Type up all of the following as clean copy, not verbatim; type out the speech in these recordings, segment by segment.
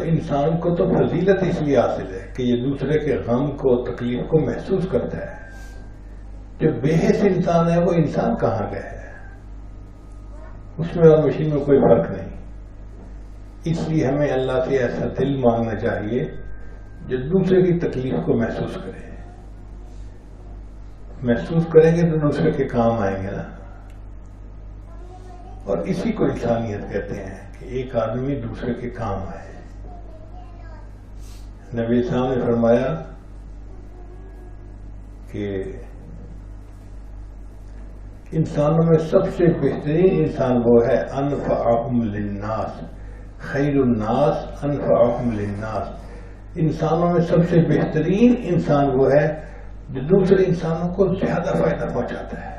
انسان کو تو فضیلت اس لیے حاصل ہے کہ یہ دوسرے کے غم کو تکلیف کو محسوس کرتا ہے. جو بے حس انسان ہے وہ انسان کہاں گیا ہے؟ اس میں اور مشین میں کوئی فرق نہیں. اس لیے ہمیں اللہ سے ایسا دل مانگنا چاہیے جو دوسرے کی تکلیف کو محسوس کرے. محسوس کریں گے تو دوسرے کے کام آئیں گے نا. اور اسی کو انسانیت کہتے ہیں کہ ایک آدمی دوسرے کے کام آئے. نبی صاحب نے فرمایا کہ انسانوں میں سب سے بہترین انسان وہ ہے انفعہم للناس، خیر الناس انفعہم للناس. انسانوں میں سب سے بہترین انسان وہ ہے جو دوسرے انسانوں کو زیادہ فائدہ پہنچاتا ہے.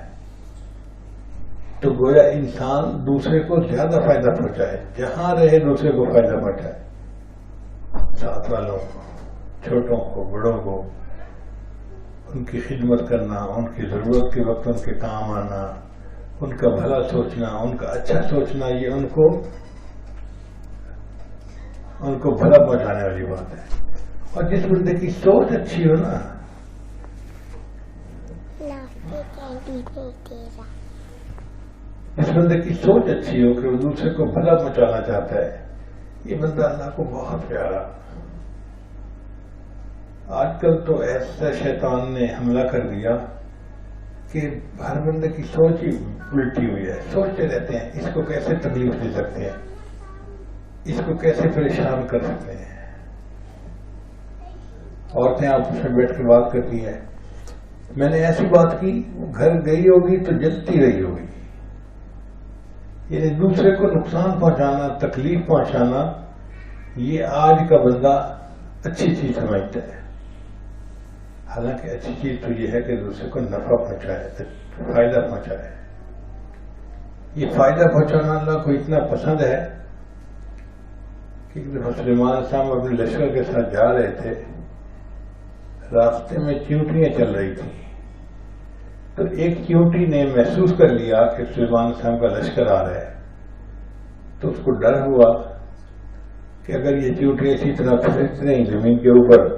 تو گویا انسان دوسرے کو زیادہ فائدہ پہنچائے، جہاں رہے دوسرے کو فائدہ پہنچائے. ساتھ والوں کو، چھوٹوں کو، بڑوں کو، ان کی خدمت کرنا، ان کی ضرورت کے وقت ان کے کام آنا، ان کا بھلا سوچنا، ان کا اچھا سوچنا، یہ ان کو بھلا پہنچانے والی بات ہے. اور جس بندے کی سوچ اچھی ہو نا، جس بندے کی سوچ اچھی ہو کہ وہ دوسرے کو بھلا پہنچانا چاہتا ہے، یہ بندہ اللہ کو بہت پیارا. آج کل تو ایسا شیطان نے حملہ کر دیا کہ ہر بندے کی سوچ ہی الٹی ہوئی ہے. سوچتے رہتے ہیں اس کو کیسے تکلیف دے سکتے ہیں، اس کو کیسے پریشان کر سکتے ہیں. عورتیں آپس میں بیٹھ کے بات کرتی ہیں، میں نے ایسی بات کی، گھر گئی ہوگی تو جلتی رہی ہوگی. یعنی دوسرے کو نقصان پہنچانا، تکلیف پہنچانا، یہ آج کا بندہ اچھی چیز سمجھتا ہے. حالانکہ اچھی چیز تو یہ ہے کہ دوسرے کو نفع پہنچائے، فائدہ پہنچائے. یہ فائدہ پہنچانا اللہ کو اتنا پسند ہے کہ سلیمان صاحب اپنے لشکر کے ساتھ جا رہے تھے، راستے میں چیونٹیاں چل رہی تھیں. تو ایک چیونٹی نے محسوس کر لیا کہ سلیمان صاحب کا لشکر آ رہا ہے، تو اس کو ڈر ہوا کہ اگر یہ چیونٹیاں اسی طرح پھسلتی رہیں زمین کے اوپر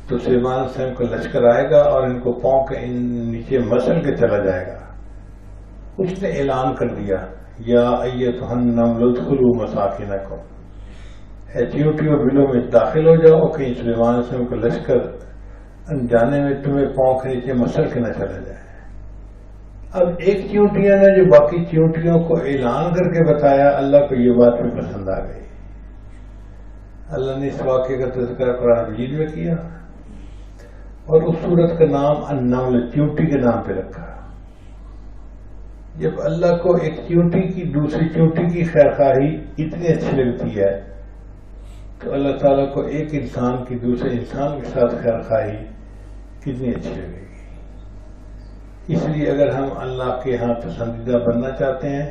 تو سلیمان صاحب کا لشکر آئے گا اور ان کو پاؤں کے نیچے مسل کے چلا جائے گا. اس نے اعلان کر دیا، یا ایتھا النمل ادخلوا مساکنکم، اے چیونٹیوں بلوں میں داخل ہو جاؤ، کہیں سلیمان صاحب کا لشکر انجانے میں تمہیں پاؤں کے نیچے مسل کے نہ چلا جائے. اب ایک چیونٹیاں نے جو باقی چیونٹیوں کو اعلان کر کے بتایا، اللہ کو یہ بات بھی پسند آ گئی. اللہ نے اس واقعے کا تذکرہ قرآن مجید میں کیا اور اس سورت کا نام النمل، چیونٹی کے نام پہ رکھا. جب اللہ کو ایک چیونٹی کی دوسری چیونٹی کی خیرخواہی اتنی اچھی لگتی ہے تو اللہ تعالیٰ کو ایک انسان کی دوسرے انسان کے ساتھ خیرخواہی کتنی اچھی لگے گی. اس لیے اگر ہم اللہ کے ہاں پسندیدہ بننا چاہتے ہیں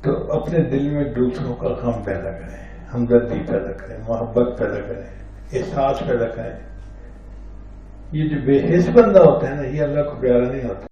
تو اپنے دل میں دوسروں کا غم پیدا کریں، ہمدردی پیدا کریں، محبت پیدا کریں، احساس پیدا کریں. یہ جو بے حس بندہ ہوتا ہے نا، یہ اللہ کو پیارا نہیں ہوتا.